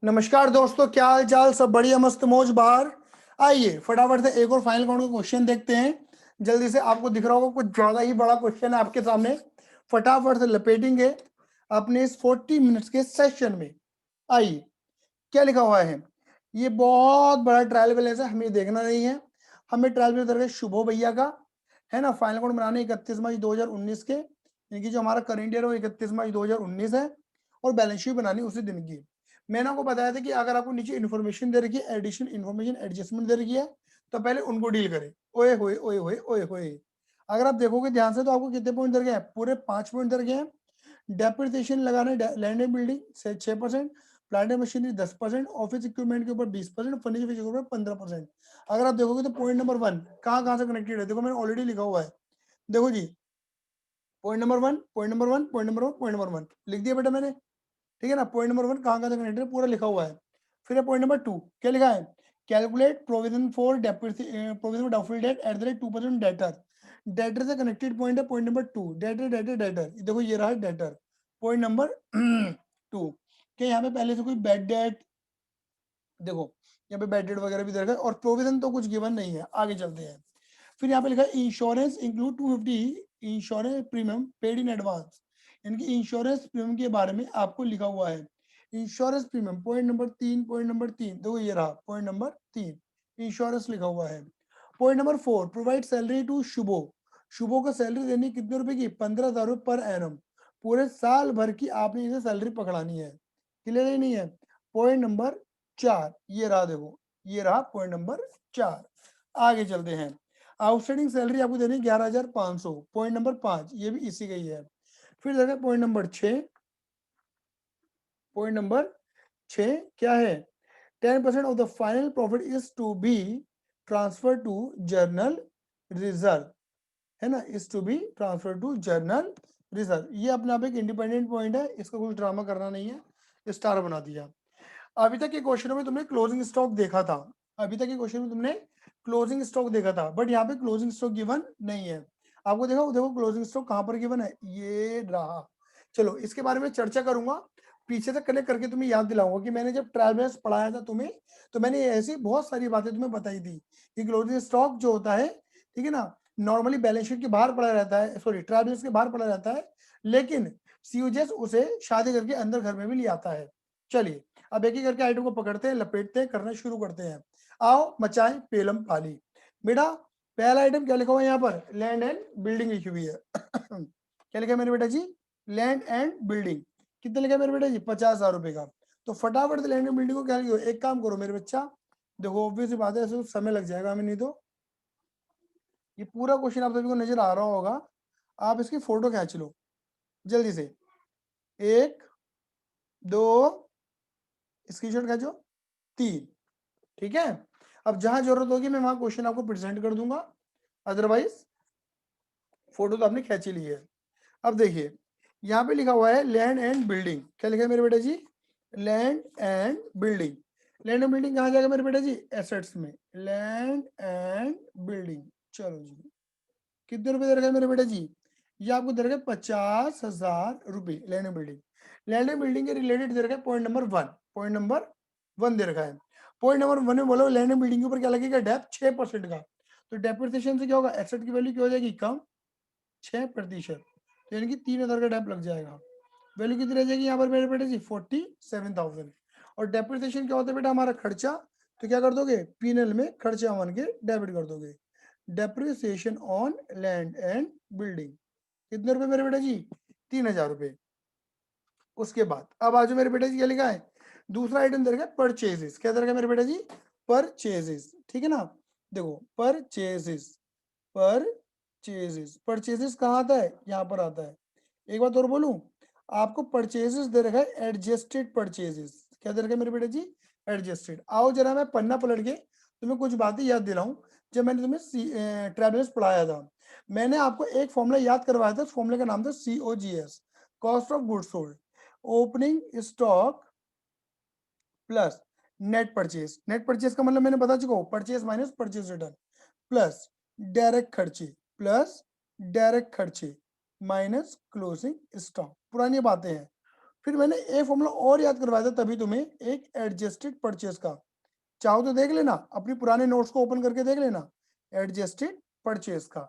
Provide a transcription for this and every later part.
नमस्कार दोस्तों, क्या हाल चाल? सब बढ़िया, मस्त मौज बाहर। आइए फटाफट से एक और फाइनल काउंट का क्वेश्चन देखते हैं। जल्दी से, आपको दिख रहा होगा कुछ ज्यादा ही बड़ा क्वेश्चन है आपके सामने। फटाफट से लपेटेंगे अपने इस 40 मिनट्स के सेशन में। आइए, क्या लिखा हुआ है? ये बहुत बड़ा ट्रायल बैलेंस है, हमें देखना नहीं है। हमें ट्रायल बैलेंस दरगाह शुभो भैया का है ना, फाइनल काउंट बनाने 31 मई 2019 के, यानी कि जो हमारा करंट ईयर है वो 31 मई 2019 है, और बैलेंस शीट बनानी उसी दिन की। मैंने आपको बताया था कि अगर आपको नीचे इन्फॉर्मेशन दे रखी है, एडिशन इन्फॉर्मेशन एडजस्टमेंट दे रखी है, तो पहले उनको डील करें। ओए होए ओए होए ओए होए। अगर आप देखोगे ध्यान से तो आपको कितने पॉइंट दे रखे हैं? पूरे 5 पॉइंट दे रखे हैं। डेप्रिसिएशन लगाने लैंड एंड बिल्डिंग से 6%, plant and machinery 10%, office equipment के ऊपर 20%, फर्नीचर के ऊपर 15%। अगर आप देखोगे तो पॉइंट नंबर 1 कहाँ कहाँ से कनेक्टेड है, देखो मैंने ऑलरेडी लिखा हुआ है। देखो जी, point number 1, point number 1, point number 1, point number 1 लिख दिया बेटा मैंने। ठीक है ना, पॉइंट नंबर 1 कहाँ कहाँ से कनेक्टेड है पूरा लिखा हुआ है। फिर है पॉइंट नंबर 2, क्या लिखा है? Calculate provision for provision for doubtful debt at the rate 2% debtor. Debtor से कनेक्टेड पॉइंट है point number 2, debtor debtor debtor, देखो ये रहा डेटर, पॉइंट नंबर 2। क्या यहाँ पे पहले से कोई बैड डेट? देखो यहाँ पे बैड डेट वगैरह भी दे रखा है, और प्रोविजन तो कुछ गिवन नहीं है। आगे चलते हैं। फिर यहाँ पे लिखा है insurance include 250 insurance premium paid in advance, यानी कि इंश्योरेंस प्रीमियम के बारे में आपको लिखा हुआ है। Insurance premium point number 3, point number 3 देखो ये रहा पॉइंट नंबर 3, इंश्योरेंस लिखा हुआ है। Point number 4, provide salary to Shubho. Shubho को सैलरी देनी कितने रुपए की? 15,000 रुपए पर एनम। पूरे साल भर की आपने इसे सैलरी पकड़ानी है। क्लियर ही नहीं है? पॉइंट नंबर 4 ये रहा, देखो ये रहा पॉइंट नंबर 4। आगे चलते हैं। आउटस्टैंडिंग सैलरी आपको देनी 11,500, पॉइंट नंबर 5 ये भी इसी का ही है। फिर देखो पॉइंट नंबर 6, पॉइंट नंबर 6 क्या है? 10% of the final profit is to be transfer to general reserve, है ना, is to be transfer to general reserve. ये अपने आप एक इंडिपेंडेंट पॉइंट है, इसका कुछ ड्रामा करना नहीं है, स्टार बना दिया। अभी तक के क्वेश्चनों में तुमने क्लोजिंग स्टॉक देखा था, अभी तक के क्वेश्चन में तुमने क्लोजिंग स्टॉक देखा था, बट यहाँ पे क्लोजिंग स्टॉक गिवन नहीं है। आपको देखो देखो क्लोजिंग स्टॉक कहाँ पर गिवन है, ये रहा। चलो इसके बारे में चर्चा करूंगा, पीछे से कनेक्ट करके तुम्हें याद दिलाऊंगा कि मैंने जब ट्रायल बैलेंस पढ़ाया था तुम्हें, तो मैंने ऐसी बहुत सारी बातें तुम्हें बताई थी कि क्लोजिंग स्टॉक जो होता है, ठीक है ना, नॉर्मली बैलेंस शीट के बाहर पड़ा रहता है, सॉरी ट्रायल बैलेंस के बाहर पड़ा रहता है, लेकिन सीयूजेस उसे शादी करके अंदर घर में भी ले आता है। चलिए अब एक एक करके आइटम को पकड़ते हैं, लपेटते हैं, करना शुरू करते हैं। आओ मचाएं पेलम पाली। बेटा पहला आइटम क्या लिखा हुआ है यहाँ पर? लैंड एंड बिल्डिंग लिखी हुई है। क्या लिखा है मेरे बेटा जी? Land and building. कितने लिखा है मेरे बेटा जी? 50,000 रुपए का। तो फटाफट से लैंड एंड बिल्डिंग को क्या लिखो, एक काम करो मेरे बच्चा, देखो ऑब्वियस बात है, ऐसे समय लग जाएगा हमें, नहीं तो ये पूरा क्वेश्चन आप सभी को नजर आ रहा होगा। आप इसकी फोटो खींच लो जल्दी से, 1 2 स्क्रीनशॉट खींचो, 3। ठीक है, अब जहां जरूरत होगी मैं वहां क्वेश्चन आपको प्रेजेंट कर दूंगा, अदरवाइज फोटो तो आपने खींची ली है। अब देखिए यहाँ पे लिखा हुआ है लैंड एंड बिल्डिंग। क्या लिखा है मेरे बेटा जी? Land and building. Land and building कहाँ जाएगा मेरे बेटा जी? एसेट्स में, लैंड एंड बिल्डिंग। चलो जी, कितने रुपए दे रखा है मेरे बेटा जी? ये आपको दे रखा है 50,000 रुपए land and building. Land and building के रिलेटेड दे रखा है पॉइंट नंबर 1, पॉइंट नंबर 1 दे रखा है। पॉइंट नंबर 1 में बोलो लैंड एंड बिल्डिंग के ऊपर क्या लगेगा? डेप 6% का। तो डेप्रिसिएशन से क्या होगा? एसेट की वैल्यू क्या हो जाएगी? कम 6%, तो यानी कि 3,000 का डेप लग जाएगा। वैल्यू कितनी रह जाएगी यहाँ पर मेरे बेटे जी? 47,000। और डेप्रिसिएशन क्या होता है बेटा? हमारा खर्चा। तो क्या कर दोगे? पीएनएल में खर्चा मान के डेबिट कर दोगे। Depreciation on land and building कितने रुपए मेरे बेटा जी? 3,000 रुपए। उसके बाद अब आज मेरे बेटा जी क्या लिखा है? दूसरा आइटम दे रखा है परचेजेस। क्या दे रखा है मेरे बेटा जी? परचेजेस। ठीक है ना, देखो परचेजेस, परचेजेस, परचेजेस कहाँ आता है? यहाँ पर आता है। एक बात और बोलूं, आपको परचेजेस दे रखा है एडजस्टेड परचेजेस। क्या दे रखा है मेरे बेटे जी? एडजस्टेड। आओ जरा मैं पन्ना पलट के तुम्हें कुछ बातें याद दिलाऊं। जब मैंने तुम्हें ट्रेवलर्स पढ़ाया था, मैंने आपको एक फॉर्मूला याद करवाया था, उस फॉर्मूले का नाम था COGS, cost of goods sold. Opening stock plus net purchase. Net purchase का मतलब मैंने बता चुका हूं, purchase minus purchase return plus direct खर्चे, प्लस डायरेक्ट खर्चे माइनस क्लोजिंग स्टॉक। पुरानी बातें हैं। फिर मैंने ए फॉर्मूला और याद करवाया था तभी तुम्हें एक एडजस्टेड परचेज का, चाहो तो देख लेना, अपनी पुराने नोट्स को ओपन करके देख लेना। एडजस्टेड परचेज का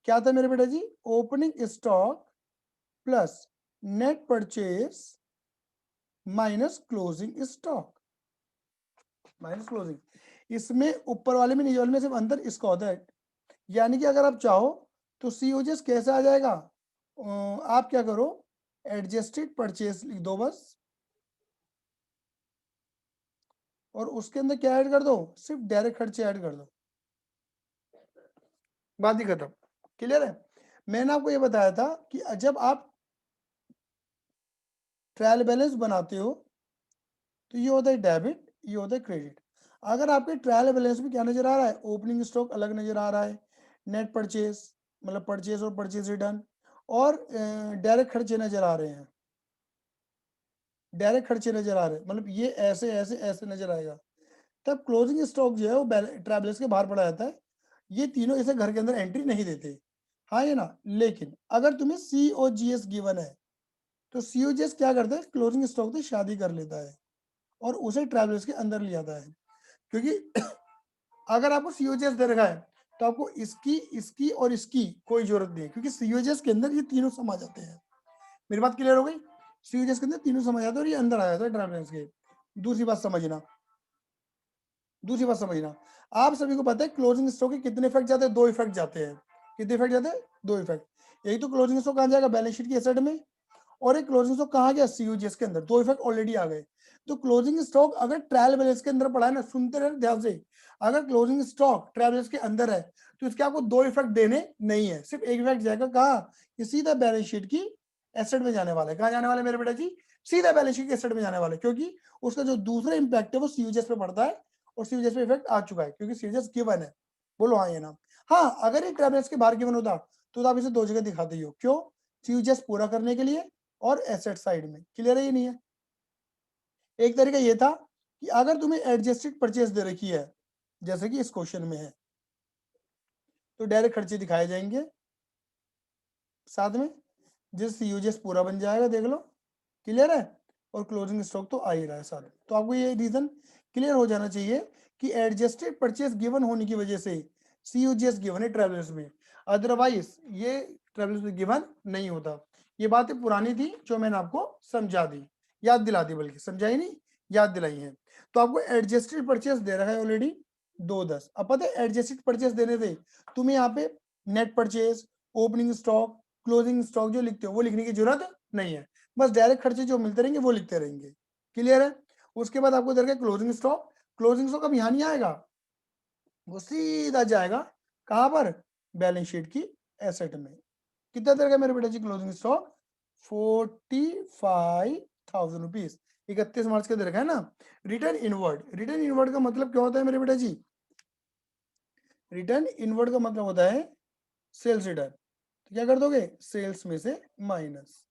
क्या था मेरे बेटा जी, opening stock plus net purchase minus closing stock minus closing. इसमें ऊपर वाले में नीचे वाले में सिर्फ अंतर इसका होता है, यानी कि अगर आप चाहो तो सीओजेस कैसे आ जाएगा, आप क्या करो, एडजस्टेड परचेज लिख दो बस, और उसके अंदर क्या ऐड कर दो, सिर्फ डायरेक्ट खर्चे ऐड कर दो, बात ही खत्म। क्लियर है। मैंने आपको ये बताया था कि जब आप ट्रायल बैलेंस बनाते हो तो ये होता है डेबिट, ये होता है क्रेडिट। अगर आपके ट्रायल बैलेंस में क्या नजर आ रहा है, ओपनिंग स्टॉक अलग नजर आ रहा है, नेट परचेज मतलब परचेज और परचेज रिटर्न, और डायरेक्ट खर्चे नजर आ रहे हैं, डायरेक्ट खर्चे नजर आ रहे हैं, मतलब ये ऐसे ऐसे ऐसे नजर आएगा, तब क्लोजिंग स्टॉक जो है वो ट्रायल बैलेंस के बाहर पड़ा जाता है। ये तीनों इसे घर के अंदर एंट्री नहीं देते, हाँ ये ना। लेकिन अगर तुम्हें COGS गिवन है तो COGS क्या करता है, क्लोजिंग स्टॉक से शादी कर लेता है और उसे ट्रैवलर्स के अंदर ले आता है। क्योंकि अगर आपको COGS दे रखा है तो आपको इसकी इसकी और इसकी कोई जरूरत नहीं है, क्योंकि COGS के अंदर ये तीनों समा जाते हैं। मेरी बात क्लियर हो गई, COGS के अंदर तीनों समा जाते हैं और ये अंदर आ जाता है ट्रैवलर्स के। दूसरी बात समझना, दूसरी बात समझना, आप सभी को पता है क्लोजिंग स्टॉक के कितने इफेक्ट जाते हैं, दो इफेक्ट जाते हैं। कितने इफेक्ट जाते हैं, दो इफेक्ट। एक तो क्लोजिंग स्टॉक कहाँ जाएगा, बैलेंस शीट की एसेट में, और एक क्लोजिंग स्टॉक कहाँ गया, COGS के अंदर। दो इफेक्ट ऑलरेडी आ गए। तो क्लोजिंग स्टॉक अगर ट्रायल बैलेंस के अंदर पड़ा है ना, सुनते रहे ध्यान से, अगर क्लोजिंग स्टॉक ट्रायल बैलेंस के अंदर है तो इसके आपको दो इफेक्ट देने नहीं है, सिर्फ एक इफेक्ट जाएगा कहाँ, ये सीधा बैलेंस शीट की एसेट में जाने वाला है। कहाँ जाने वाला है मेरे बेटा जी, सीधा बैलेंस शीट की एसेट में जाने वाला है, क्योंकि उसका जो दूसरा इंपैक्ट है वो COGS पे पड़ता है, और COGS पे इफेक्ट आ चुका है क्योंकि COGS गिवन है। बोलो हाँ ये ना। हाँ अगर ये ट्रायल बैलेंस के बाहर गिवन होता तो आप इसे दो जगह दिखाते ही हो, क्यों, COGS पूरा करने के लिए और एसेट साइड में। क्लियर है ये नहीं है। एक तरीका ये था कि अगर तुम्हें एडजस्टेड परचेज दे रखी है जैसे कि इस क्वेश्चन में है, तो डायरेक्ट खर्चे दिखाए जाएंगे साथ में, जिससे COGS पूरा बन जाएगा, देख लो। क्लियर है। और क्लोजिंग स्टॉक तो आ ही रहा है साथ में, तो आपको ये रीजन क्लियर हो जाना चाहिए कि एडजस्टेड परचेज गिवन होने की वजह से COGS गिवन है ट्रेवलर्स में, अदरवाइज ये ट्रेवलर्स में गिवन नहीं होता। ये बातें पुरानी थी जो मैंने आपको समझा दी, याद दिला दी, बल्कि समझाई नहीं, याद दिलाई है। तो आपको एडजस्टेड परचेज दे रखा है ऑलरेडी 210। अब पता है एडजस्टेड परचेज देने से तुम्हें यहाँ पे net purchase, opening stock, closing stock जो लिखते हो वो लिखने की जरूरत नहीं है, बस डायरेक्ट खर्चे जो मिलते रहेंगे वो लिखते रहेंगे। क्लियर है। उसके बाद आपको दे रखा है क्लोजिंग स्टॉक। क्लोजिंग स्टॉक अब यहाँ नहीं आएगा, वो सीधा जाएगा कहां पर, बैलेंस शीट की एसेट में। कितना दे रखा है मेरे बेटा जी क्लोजिंग स्टॉक, 45,000 रुपीज, 31 मार्च का दे रखा है ना। रिटर्न इनवर्ड, रिटर्न इनवर्ड का मतलब क्या होता है मेरे बेटा जी, रिटर्न इनवर्ड का मतलब होता है सेल्स रिटर्न। तो क्या कर दोगे, सेल्स में से माइनस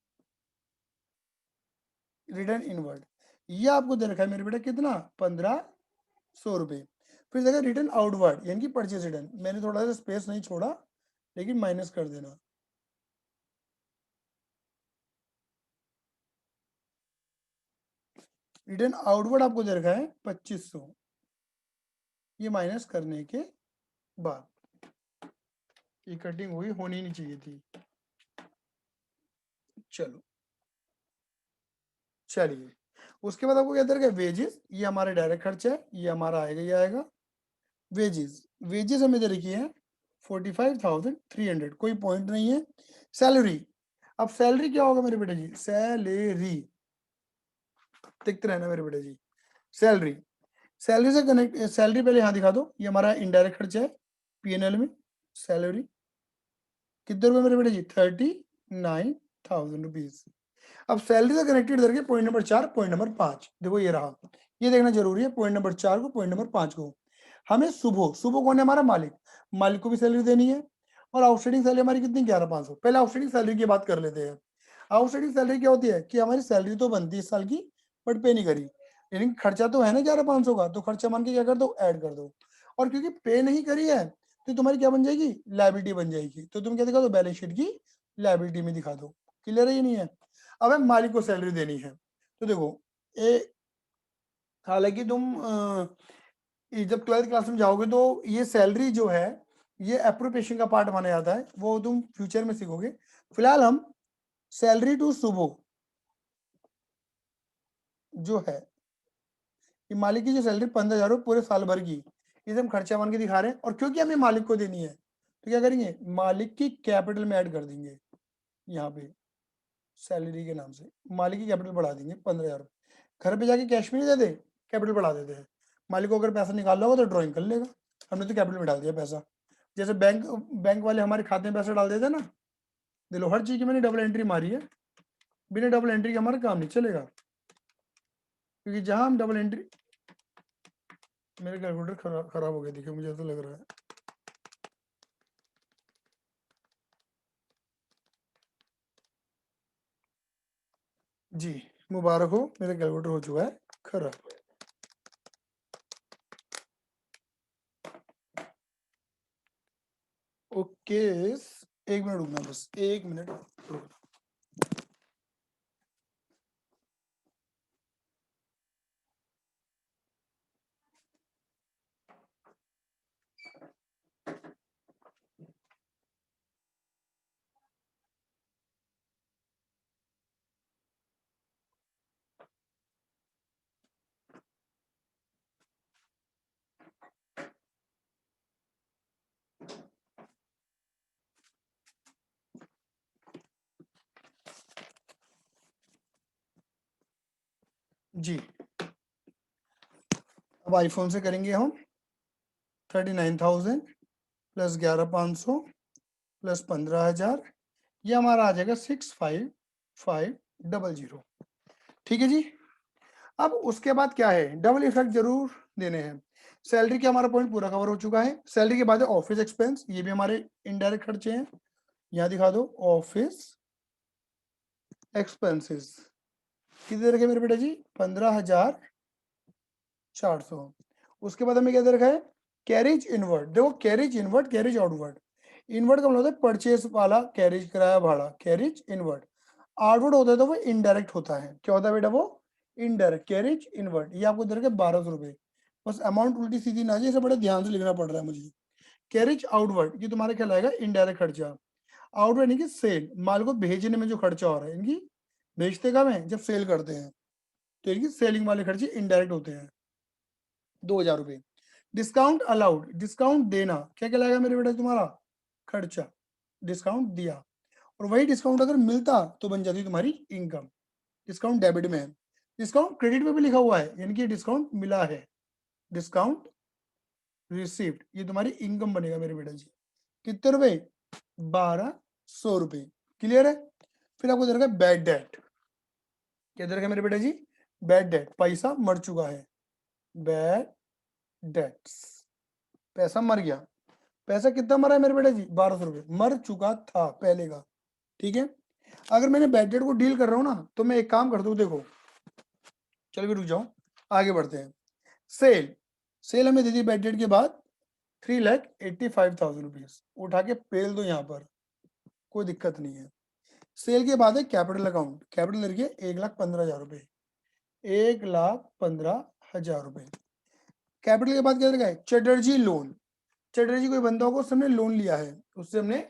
रिटर्न इनवर्ड। ये आपको दे रखा है मेरे बेटा कितना, 1500 रुपये। फिर देखा रिटर्न आउटवर्ड यानी कि परचेज रिटर्न, मैंने थोड़ा सा स्पेस नहीं छोड़ा लेकिन माइनस कर देना। रिटर्न आउटवर्ड आपको दे रखा है 2500, ये माइनस करने के बाद, ये कटिंग हुई, होनी नहीं चाहिए थी। चलो चलिए, उसके बाद आपको क्या दे रखा है, वेजेस, ये हमारा डायरेक्ट खर्चा है, ये हमारा आएगा, ये आएगा। वेजेस, वेजेस हमें दे रखी है 45,300, कोई पॉइंट नहीं है। सैलरी, अब सैलरी क्या होगा मेरे बेटे जी, सैलरी देखते रहना मेरे बेटे जी, सैलरी, सैलरी से कनेक्ट, सैलरी पहले यहाँ दिखा दो, ये हमारा इनडायरेक्ट खर्चा है P&L में। सैलरी कितने रुपए मेरे बेटे जी, 39,000 रुपीज। अब सैलरी से कनेक्टेड करके पॉइंट नंबर 4, पॉइंट नंबर 5, देखो ये रहा, ये देखना जरूरी है, पॉइंट नंबर 4 को, पॉइंट नंबर 5 को। हमें सुबह, सुबह कौन है हमारा मालिक, मालिक को भी सैलरी देनी है, और आउटस्टैंडिंग सैलरी हमारी कितनी, 11,500। पहले आउटस्टैंडिंग सैलरी की बात कर लेते हैं। आउटस्टैंडिंग सैलरी क्या होती है कि हमारी सैलरी तो बनती है इस साल की, बट पे नहीं करी, लेकिन खर्चा तो है ना 11,500 का, तो खर्चा मान के क्या कर दो, ऐड कर दो। और क्योंकि पे नहीं करी है तो तुम्हारी क्या बन जाएगी, लायबिलिटी बन जाएगी, तो तुम क्या दिखा दो, बैलेंस शीट की लायबिलिटी में दिखा दो। क्लियर है ये नहीं है। अब मालिक को सैलरी देनी है, तो देखो ए, हालांकि तुम जब 12th क्लास में जाओगे तो ये सैलरी जो है ये अप्रोप्रिएशन का पार्ट माना जाता है, वो तुम फ्यूचर में सीखोगे। फिलहाल हम सैलरी टू सुबह जो है, ये मालिक की जो सैलरी 15,000 पूरे साल भर की, इसे हम खर्चा मान के दिखा रहे हैं। और क्योंकि हमें मालिक को देनी है तो क्या करेंगे, मालिक की कैपिटल में ऐड कर देंगे। यहाँ पे सैलरी के नाम से मालिक की कैपिटल बढ़ा देंगे 15,000। घर पे जाके कैश में नहीं देते, कैपिटल बढ़ा देते हैं। मालिक को अगर पैसा निकालना होगा तो ड्रॉइंग कर लेगा, हमने तो कैपिटल में डाल दिया पैसा। जैसे बैंक वाले हमारे खाते में पैसा डाल देते हैं ना, दिलो हर चीज की मैंने डबल एंट्री मारी है। बिना डबल एंट्री के हमारा काम नहीं चलेगा, क्योंकि जहां हम डबल एंट्री, मेरे कैलकुलेटर खराब हो गया, देखिए मुझे ऐसा लग रहा है। जी मुबारक हो, मेरा कैलकुलेटर हो चुका है खराब। ओके, एक मिनट रुकना, बस 1 मिनट रुकना। जी अब आईफोन से करेंगे हम 39,000 प्लस 11,500 प्लस 15,000, ये हमारा आ जाएगा 65,500। ठीक है जी। अब उसके बाद क्या है, डबल इफेक्ट जरूर देने हैं। सैलरी के हमारा पॉइंट पूरा कवर हो चुका है। सैलरी के बाद ऑफिस एक्सपेंस, ये भी हमारे इनडायरेक्ट खर्चे हैं। यहाँ दिखा दो ऑफिस एक्सपेंसेस कितने रखे मेरे बेटा जी, 15,400। उसके बाद हमें क्या दे रखा है, कैरेज इनवर्ड। देखो carriage inward, carriage outward. Inward का मतलब होता है परचेस वाला कैरेज, किराया भाड़ा, कैरेज इनवर्ड। आउटवर्ड होता है तो वो इनडायरेक्ट होता है। क्या होता है बेटा वो, इनडायरेक्ट। कैरेज इनवर्ड ये आपको दे रखा है 1,200 रुपए। बस अमाउंट उल्टी सीधी ना जाए, इसे बड़े ध्यान से लिखना पड़ रहा है मुझे। कैरेज आउटवर्ड ये तुम्हारा क्या लाएगा, इनडायरेक्ट खर्चा। आउटवर्ड यानी कि सेल, माल को भेजने में जो खर्चा हो रहा है इनकी, भेजते कब है, जब सेल करते हैं, तो इनकी सेलिंग वाले खर्चे इनडायरेक्ट होते हैं, 2,000 रुपए। डिस्काउंट अलाउड, डिस्काउंट देना, क्या क्या लगेगा मेरे बेटा तुम्हारा, खर्चा। डिस्काउंट दिया, और वही डिस्काउंट अगर मिलता तो बन जाती तुम्हारी इनकम। डिस्काउंट डेबिट में है, डिस्काउंट क्रेडिट में भी लिखा हुआ है, यानी कि डिस्काउंट मिला है। डिस्काउंट रिसीव्ड ये तुम्हारी इनकम बनेगा मेरे बेटा जी। कितने रुपए, 1,200 रुपए। क्लियर है। फिर आपको दे रखा है बैड डेट। क्या दे रखा है मेरे बेटा जी, बैड डेट, पैसा मर चुका है, बैड डेट्स, पैसा मर गया। पैसा कितना मरा है मेरे बेटा जी, 1,200 रुपए मर चुका था पहले का। ठीक है। अगर मैंने बैड डेट को डील कर रहा हूं ना, तो मैं एक काम करता हूँ, देखो चल भी रुक जाओ, आगे बढ़ते हैं। सेल, सेल हमें दे दी बैड डेट के बाद 3,85,000 रुपीज, उठा के पेल दो यहाँ पर, कोई दिक्कत नहीं है। सेल के बाद है कैपिटल अकाउंट, कैपिटल लगी 1,15,000 रुपए, 1,15,000 रुपए। कैपिटल के बाद क्या लगा है, चटर्जी लोन। चटर्जी कोई बंदा होगा, उससे हमने लोन लिया है, उससे हमने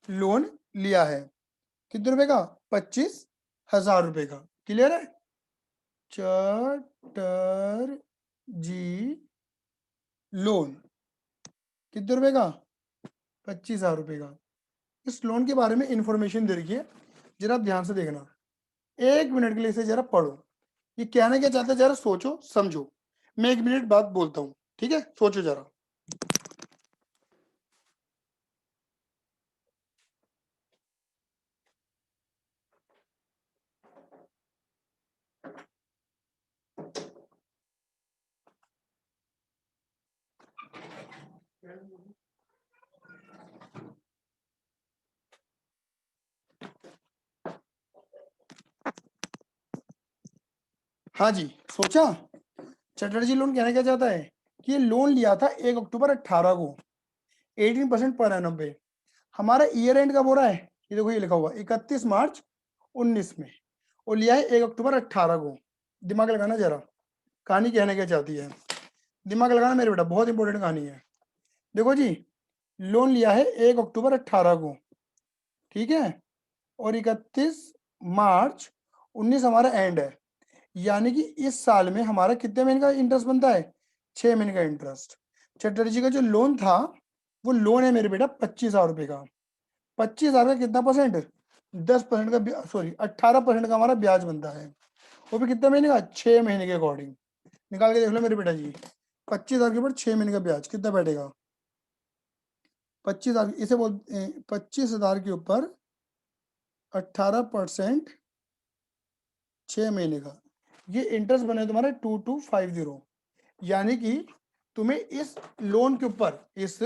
लोन लिया है। कितने रुपए का, 25,000 रुपए का। क्लियर है। चटर्जी लोन कितने रुपए का, 25,000 रुपए का। इस लोन के बारे में इंफॉर्मेशन दे रखी है, जरा आप ध्यान से देखना। 1 मिनट के लिए इसे जरा पढ़ो, ये कहना क्या चाहता है जरा सोचो समझो। मैं 1 मिनट बाद बोलता हूँ, ठीक है, सोचो जरा। हाँ जी, सोचा। चटर्जी लोन कहना क्या चाहता है कि ये लोन लिया था 1 अक्टूबर 18 को, 18% पर एनम पे। हमारा ईयर एंड कब हो रहा है, ये देखो ये लिखा हुआ 31 मार्च 19 में, और लिया है 1 अक्टूबर 18 को। दिमाग लगाना जरा, कहानी कहने क्या चाहती है, दिमाग लगाना मेरे बेटा, बहुत इंपॉर्टेंट कहानी है। देखो जी, लोन लिया है 1 अक्टूबर 18 को, ठीक है, और 31 मार्च 19 हमारा एंड है, यानी कि इस साल में हमारा कितने महीने का इंटरेस्ट बनता है, 6 महीने का इंटरेस्ट। चटर्जी का जो लोन था वो लोन है मेरे बेटा 25,000 रुपए का, 25,000 का कितना परसेंट, 10% का, सॉरी 18% का हमारा ब्याज बनता है, वो भी कितने महीने का, 6 महीने के अकॉर्डिंग। निकाल के देख लो मेरे बेटा जी, 25,000 के ऊपर 6 महीने का ब्याज कितना बैठेगा, 25,000, इसे बोल 25,000 के ऊपर 18% 6 महीने का, ये इंटरेस्ट बने तुम्हारे 2250, यानी कि तुम्हें इस लोन के ऊपर, इस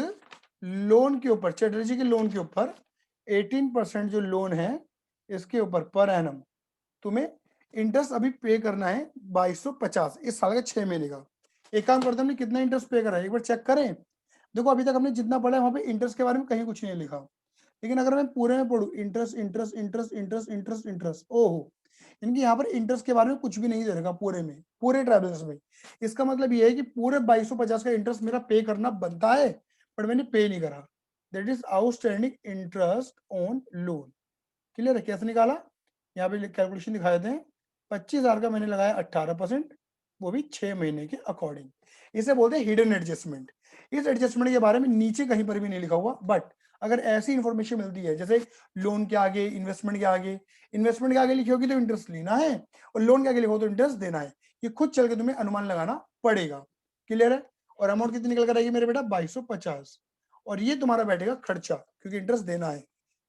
लोन के ऊपर, चटर्जी के लोन के ऊपर 18% जो लोन है इसके ऊपर पर एनम तुम्हें इंटरेस्ट अभी पे करना है 2250 इस साल का 6 महीने का। एक काम करते हैं, हमने कितना इंटरेस्ट पे करा है एक बार चेक करें। देखो अभी तक हमने जितना पढ़ा है वहां पे इंटरेस्ट के बारे में कहीं कुछ नहीं लिखा, लेकिन अगर मैं पूरे में पढ़ू interest interest interest interest interest interest, ओहो, इनकी यहाँ पर इंटरेस्ट के बारे में कुछ भी नहीं दे रखा पूरे में, पूरे ट्रेवल्स में। इसका मतलब ये है कि पूरे 2250 का इंटरेस्ट मेरा पे करना बनता है, पर मैंने पे नहीं करा, that is outstanding interest on loan. Clear है, कैसे निकाला, यहाँ पे कैलकुलेशन दिखा देते हैं, 25,000 का मैंने लगाया 18%, वो भी 6 महीने के अकॉर्डिंग, इसे बोलते हैं हिडन एडजस्टमेंट। इस एडजस्टमेंट के बारे में नीचे कहीं पर भी नहीं लिखा हुआ, बट अगर ऐसी इंफॉर्मेशन मिलती है जैसे लोन के आगे, इन्वेस्टमेंट के आगे, इन्वेस्टमेंट के आगे लिखी होगी तो इंटरेस्ट लेना है, और लोन के आगे लिखो तो इंटरेस्ट देना है, ये खुद चल के तुम्हें अनुमान लगाना पड़ेगा। क्लियर है, और अमाउंट कितनी निकल कर आएगी मेरे बेटा, 2250, और ये तुम्हारा बैठेगा खर्चा, क्योंकि इंटरेस्ट देना है,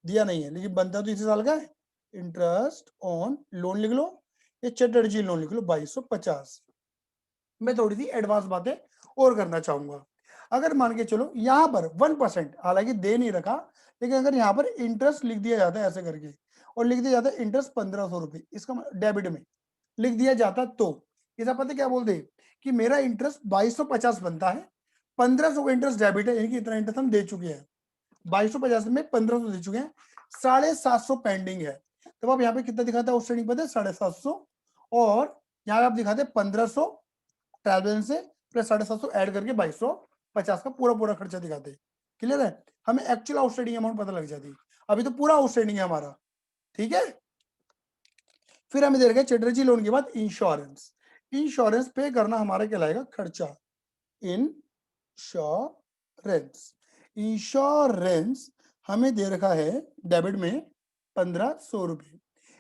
दिया नहीं है लेकिन बनता तो इसी साल का है। इंटरेस्ट ऑन लोन लिख लो, ये चटर्जी लोन लिख लो 2250। मैं थोड़ी सी एडवांस बातें और करना चाहूंगा। अगर मान के चलो यहाँ पर 1%, हालांकि दे नहीं रखा, लेकिन अगर यहाँ पर इंटरेस्ट लिख दिया जाता है ऐसे करके, और लिख दिया जाता है इंटरेस्ट 1500 रुपये, इसका डेबिट में लिख दिया जाता, तो इसका पता क्या बोलते कि मेरा इंटरेस्ट 2250 बनता है, 1500 का इंटरेस्ट डेबिट है, यानी कि इतना इंटरेस्ट हम दे चुके हैं, 2250 में 1500 दे चुके हैं, 750 पेंडिंग है। तब आप यहाँ पे कितना दिखाता है आउटस्टैंडिंग पता है, 750, और यहाँ पे आप दिखाते 1500 ट्रायल बैलेंस से प्लस 750 ऐड करके 2250 का पूरा पूरा खर्चा दिखाते। क्लियर है, हमें एक्चुअल आउटस्टैंडिंग अमाउंट पता लग जाती, अभी तो पूरा आउटस्टैंडिंग है हमारा, ठीक है। फिर हमें दे रखा है चटर्जी लोन के बाद इंश्योरेंस, इंश्योरेंस पे करना हमारा कहलाएगा खर्चा, इंश्योरेंस, इंश्योरेंस हमें दे रखा है डेबिट में 1500 रुपये।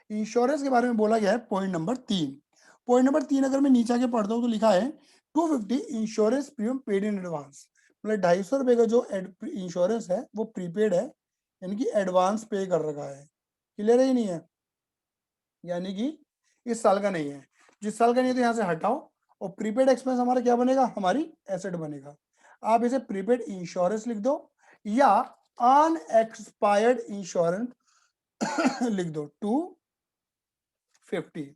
इंश्योरेंस के बारे में बोला गया है पॉइंट नंबर 3, पॉइंट नंबर 3 अगर मैं नीचे आके पढ़ता हूँ तो लिखा है 250 insurance premium paid in advance, मतलब 250 रुपये का जो इंश्योरेंस है वो प्रीपेड है, यानी कि एडवांस पे कर रखा है। क्लियर है, ही नहीं है, यानी कि इस साल का नहीं है, जिस साल का नहीं है तो यहाँ से हटाओ, और प्रीपेड एक्सपेंस हमारा क्या बनेगा, हमारी एसेट बनेगा। आप इसे प्रीपेड इंश्योरेंस लिख दो, या अनएक्सपायर्ड इंश्योरेंस लिख दो 250।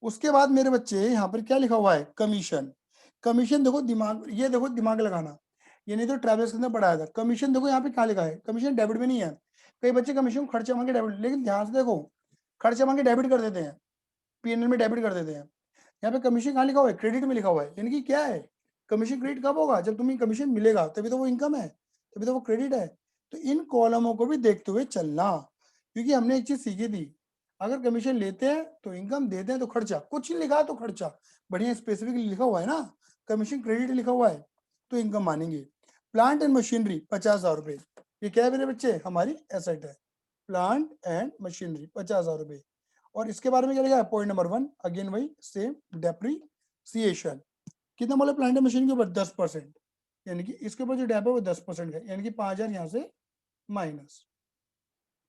उसके बाद मेरे बच्चे यहाँ पर क्या लिखा हुआ है, कमीशन, कमीशन देखो दिमाग, ये देखो दिमाग लगाना, ये नहीं तो ट्रेवल्स के अंदर पढ़ाया था। कमीशन देखो यहाँ पे क्या लिखा है, कमीशन डेबिट में नहीं है, कई बच्चे कमीशन खर्चा मांगे डेबिट, लेकिन ध्यान से देखो, खर्चा मांगे डेबिट कर देते हैं, पीएनएल में डेबिट कर देते हैं। यहाँ पे कमीशन कहाँ लिखा हुआ है, क्रेडिट में लिखा हुआ है, यानी कि क्या है, कमीशन क्रेडिट कब होगा, जब तुम्हें कमीशन मिलेगा तभी तो वो इनकम है, तभी तो वो क्रेडिट है। तो इन कॉलमों को भी देखते हुए चलना, क्योंकि हमने एक चीज सीखी थी, अगर कमीशन लेते हैं तो इनकम, देते हैं तो खर्चा, कुछ नहीं लिखा है तो खर्चा, बढ़िया स्पेसिफिकली लिखा हुआ है ना, कमीशन क्रेडिट लिखा हुआ है तो इनकम मानेंगे। प्लांट एंड मशीनरी 50,000 रुपये, ये क्या है मेरे बच्चे, हमारी एसेट है, प्लांट एंड मशीनरी 50,000 रुपये। और इसके बारे में क्या लिखा है, पॉइंट नंबर 1 अगेन वही सेम, डेप्रीसिएशन कितना बोले प्लांट एंड मशीन के ऊपर, 10%, यानी कि इसके ऊपर जो डेप है वो 10% है, यानी कि 5,000 यहाँ से माइनस,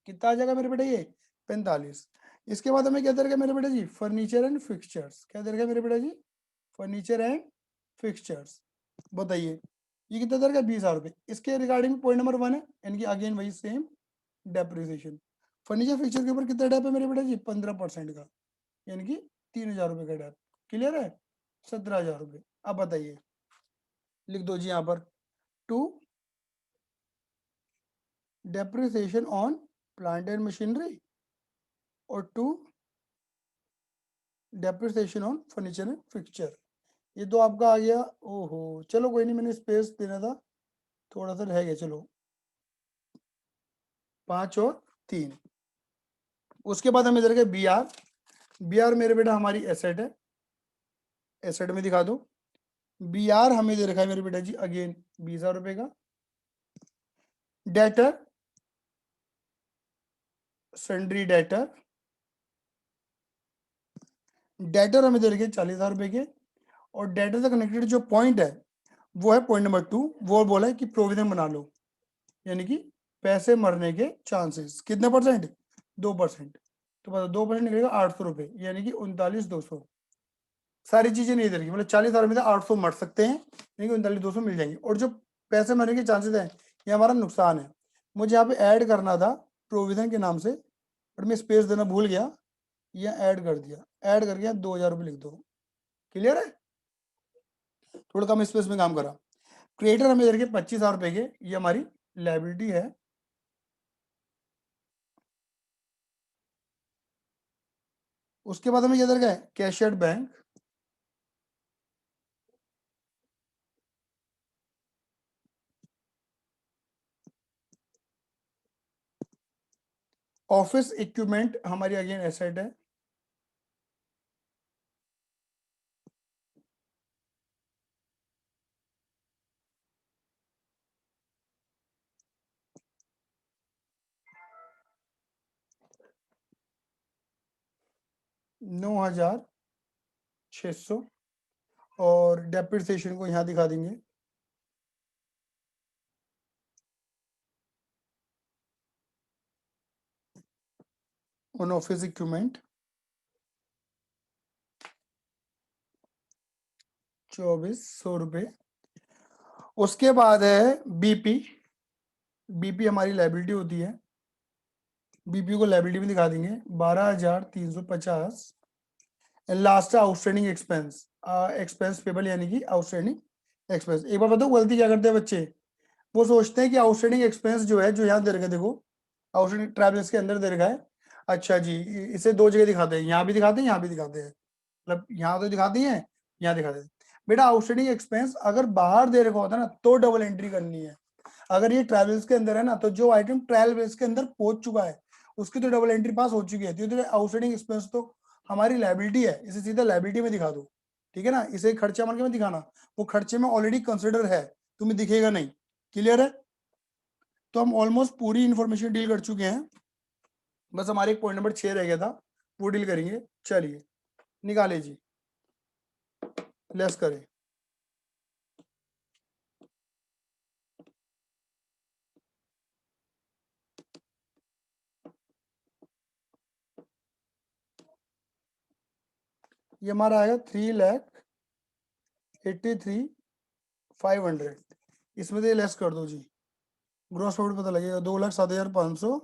कितना आ जाएगा मेरे बेटा, ये 45। इसके बाद हमें क्या दे रखा मेरे बेटा जी, फर्नीचर एंड फिक्सचर्स, क्या दे रखा मेरे बेटा जी, फर्नीचर एंड फिक्सचर्स, बताइए ये कितना दे रखा, 20,000 रुपये। इसके रिगार्डिंग पॉइंट नंबर 1 है, यानी कि अगेन वही सेम डेप्रिसिएशन। फर्नीचर फिक्सचर के ऊपर कितना डेप है मेरे बेटा जी, 15% का, यानी कि 3,000 रुपये का डेप। क्लियर है, 17,000 रुपये। अब बताइए, लिख दो जी यहाँ पर 2 depreciation on plant and machinery, और 2 depreciation on furniture and fixture, ये तो आपका आ गया। ओहो चलो कोई नहीं, मैंने स्पेस देना था, थोड़ा सा रह गया। चलो 5 और 3। उसके बाद हमें दे रखा है बी आर। बी आर मेरे बेटा हमारी एसेट है, एसेट में दिखा दो। बी आर हमें दे रखा है मेरे बेटा जी अगेन 20,000 रुपए का। डेटर, सन्ड्री डेटर, डेटर हमें दे रखे 40,000 रुपए के। और डेटर से कनेक्टेड जो पॉइंट है वो है पॉइंट नंबर 2, वो बोला है कि प्रोविजन बना लो, यानी कि पैसे मरने के चांसेस कितने परसेंट, 2%। तो बता 2% निकलेगा 800 रुपए, यानी कि 39,200। सारी चीजें नहीं दे रही, मतलब 40,000 में से 800 मर सकते हैं, यानी कि 39,200 मिल जाएंगे। और जो पैसे मरने के चांसेस हैं ये हमारा नुकसान है। मुझे यहाँ पे ऐड करना था प्रोविजन के नाम से, बट मैं स्पेस देना भूल गया, ये ऐड कर दिया। ऐड करके यहाँ 2,000 रुपये लिख दो। क्लियर है, थोड़ा कम स्पेस में काम करा। क्रिएटर हमें दे रखे 25,000 रुपए के, ये हमारी लाइबिलिटी है। उसके बाद हमें क्या दे रखा है, कैशियर बैंक। ऑफिस इक्विपमेंट हमारी अगेन एसेट है। $9,600। और डेप्रिसिएशन को यहाँ दिखा देंगे। ऑन ऑफिस इक्विपमेंट 2,400 रुपये। उसके बाद है बीपी। बीपी हमारी लाइबिलिटी होती है, बीपी को लाइबिलिटी में दिखा देंगे 12,350। Last outstanding expense, expense payable यानी कि आउटस्टैंडिंग एक्सपेंस। एक बार बताओ गलती क्या करते हैं बच्चे, वो सोचते हैं कि आउटस्टैंडिंग एक्सपेंस जो है, जो यहाँ दे रखा है, देखो आउटस्टैंडिंग ट्रैवल्स के अंदर दे रखा है। अच्छा जी, इसे दो जगह दिखाते हैं, यहाँ भी दिखाते हैं, यहाँ भी दिखाते हैं। मतलब यहाँ तो दिखाती हैं, यहाँ दिखाते हैं। बेटा आउटस्टैंडिंग एक्सपेंस अगर बाहर दे रखा होता है ना तो डबल एंट्री करनी है। अगर ये ट्रैवल्स के अंदर है ना, तो जो आइटम ट्रैवल्स के अंदर पहुंच चुका है उसकी तो डबल एंट्री पास हो चुकी है, तो आउटस्टैंडिंग एक्सपेंस तो हमारी लाइबिलिटी है, इसे सीधा लाइबिलिटी में दिखा दो। ठीक है ना, इसे खर्चा मान के मत दिखाना, वो खर्चे में ऑलरेडी कंसिडर है, तुम्हें दिखेगा नहीं। क्लियर है, तो हम ऑलमोस्ट पूरी इंफॉर्मेशन डील कर चुके हैं, बस हमारे एक पॉइंट नंबर 6 रह गया था, वो डील करेंगे। चलिए निकाले जी, लेस करें। ये हमारा आएगा 3,83,500। इसमें से लेस कर दो जी, ग्रॉस प्रॉफिट पता लगेगा। 2,07,500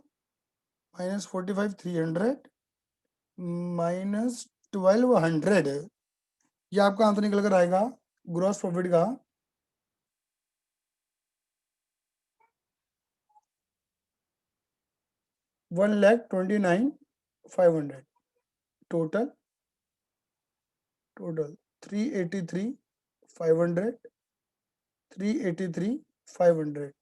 माइनस 45,300 माइनस 1,200। ये आपका आंसर निकल कर आएगा ग्रॉस प्रॉफिट का 1,29,500। Total total 3,83,500, 3,83,500।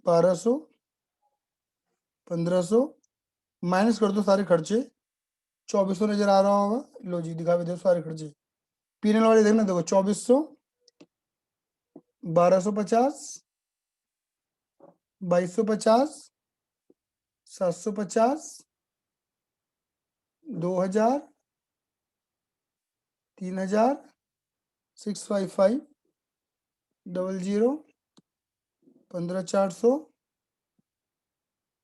1,200, 1,500 माइनस कर दो सारे खर्चे, 2,400 नजर आ रहा होगा। लो जी दिखा भी दो सारे खर्चे, पीने वाले देखना, देखो 2,400, 1,250, 2,250, 750, 2,000, 3,000, 655, 00, 15,400,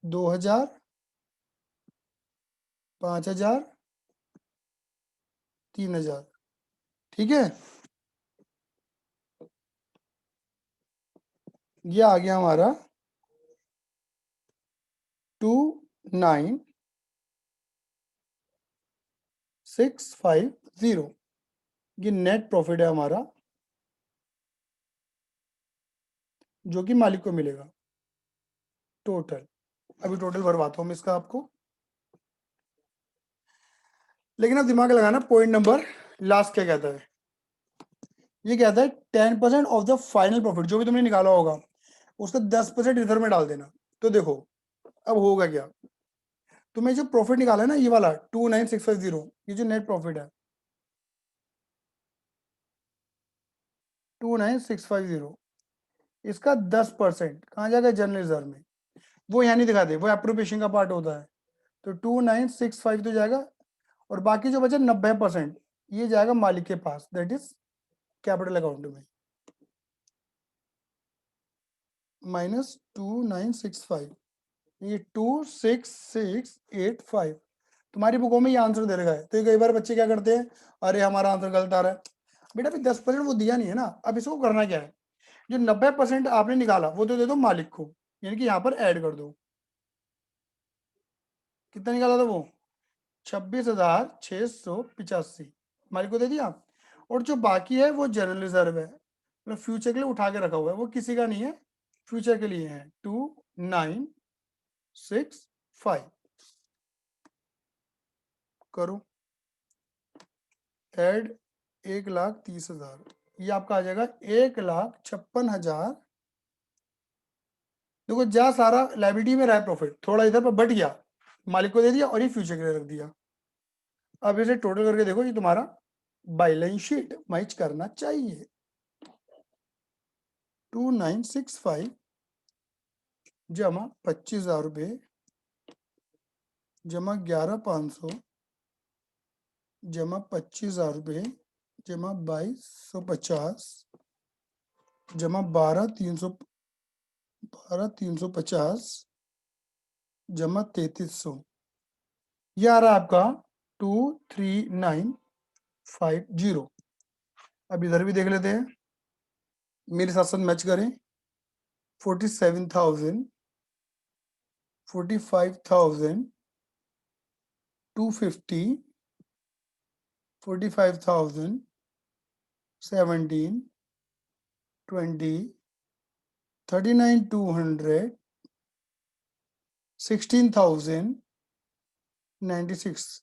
2,000, 5,000, 3,000। ठीक है, ये आ गया हमारा 2,9,6 650 ये नेट प्रॉफिट है हमारा जो कि मालिक को मिलेगा टोटल। अभी टोटल भरवाता हूं मैं इसका आपको, लेकिन अब दिमाग लगाना। पॉइंट नंबर लास्ट क्या कहता है, ये कहता है 10% ऑफ द फाइनल प्रॉफिट, जो भी तुमने निकाला होगा उसका 10% रिजर्व में डाल देना। तो देखो अब होगा क्या, तुम्हें जो प्रॉफिट निकाला है ना ये वाला 29650, ये जो नेट प्रॉफिट है 29650, इसका 10% कहाँ जाएगा, जनरल रिजर्व में। वो यहाँ नहीं दिखाते, वो अप्रोप्रिएशन का पार्ट होता है। तो 2965 तो जाएगा, और बाकी जो बचा 90% ये जाएगा मालिक के पास, दैट इज कैपिटल अकाउंट में। -2965, ये 26685 तुम्हारी बुकों में ये आंसर दे रखा है। तो कई बार बच्चे क्या करते हैं, अरे हमारा आंसर गलत आ रहा है। बेटा फिर 10% वो दिया नहीं है ना, अब इसको करना क्या है, जो 90% आपने निकाला वो तो दे दो मालिक को, यानी कि यहाँ पर ऐड कर दो। कितना निकाला था वो, 26,685 मालिक को दे दिया। और जो बाकी है वो जनरल रिजर्व है, मतलब फ्यूचर के लिए उठा के रखा हुआ है, वो किसी का नहीं है, फ्यूचर के लिए है। 2965 करो ऐड 1,30,000, ये आपका आ जाएगा 1,56,000। देखो जा सारा लाइबिलिटी में रहा है प्रॉफिट, थोड़ा इधर पर बढ़ गया, मालिक को दे दिया और ये फ्यूचर के लिए रख दिया। अब इसे टोटल करके देखो, ये तुम्हारा बैलेंस शीट मैच करना चाहिए। 2965 जमा 25,000 रुपये जमा 11,500 जमा 25,000 रुपये जमा 2,250 जमा 12,350 जमा 3,300, ये आ रहा है आपका 23950। अब इधर भी देख लेते हैं, मेरे साथ साथ मैच करें। 47,000 45,000 250 45,000 17 20 39,200 16,096।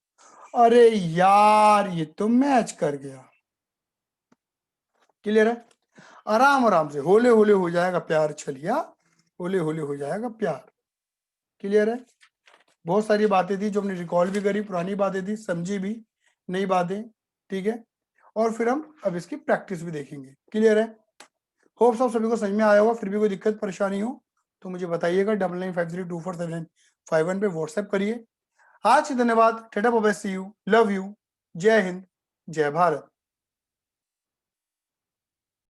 अरे यार ये तो मैच कर गया। क्लियर है, आराम आराम से होले होले हो जाएगा प्यार छलिया, होले होले हो जाएगा प्यार। क्लियर है, बहुत सारी बातें थी जो हमने रिकॉल भी करी, पुरानी बातें थी, समझी भी, नई बातें। ठीक है, और फिर हम अब इसकी प्रैक्टिस भी देखेंगे। क्लियर है, होप सब सभी को समझ में आया होगा। फिर भी कोई दिक्कत परेशानी हो तो मुझे बताइएगा, 9953247951 पे व्हाट्सएप करिए। आज धन्यवाद, tata bye bye, see you, love you, जय हिंद, जय भारत।